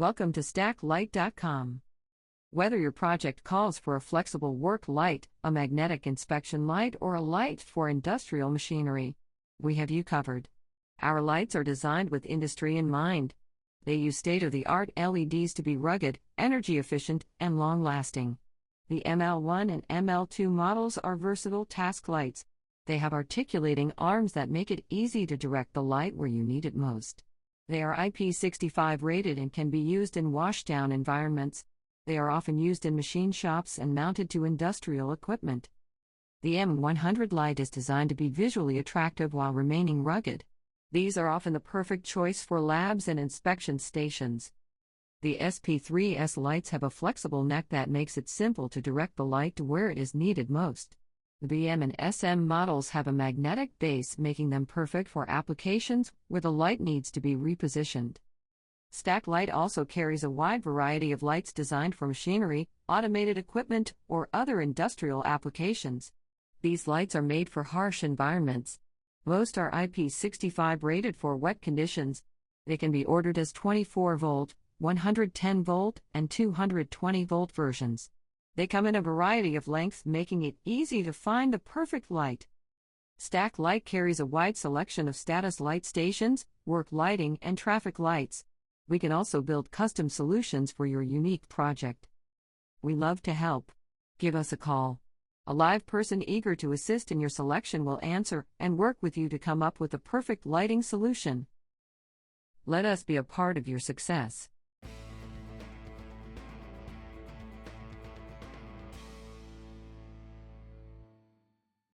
Welcome to Stack-Light.com. Whether your project calls for a flexible work light, a magnetic inspection light, or a light for industrial machinery, we have you covered. Our lights are designed with industry in mind. They use state-of-the-art LEDs to be rugged, energy-efficient, and long-lasting. The ML1 and ML2 models are versatile task lights. They have articulating arms that make it easy to direct the light where you need it most. They are IP65 rated and can be used in washdown environments. They are often used in machine shops and mounted to industrial equipment. The M100 light is designed to be visually attractive while remaining rugged. These are often the perfect choice for labs and inspection stations. The SP3S lights have a flexible neck that makes it simple to direct the light to where it is needed most. The BM and SM models have a magnetic base, making them perfect for applications where the light needs to be repositioned. Stack-Light also carries a wide variety of lights designed for machinery, automated equipment, or other industrial applications. These lights are made for harsh environments. Most are IP65 rated for wet conditions. They can be ordered as 24-volt, 110-volt, and 220-volt versions. They come in a variety of lengths, making it easy to find the perfect light. Stack-Light carries a wide selection of status light stations, work lighting, and traffic lights. We can also build custom solutions for your unique project. We love to help. Give us a call. A live person eager to assist in your selection will answer and work with you to come up with the perfect lighting solution. Let us be a part of your success.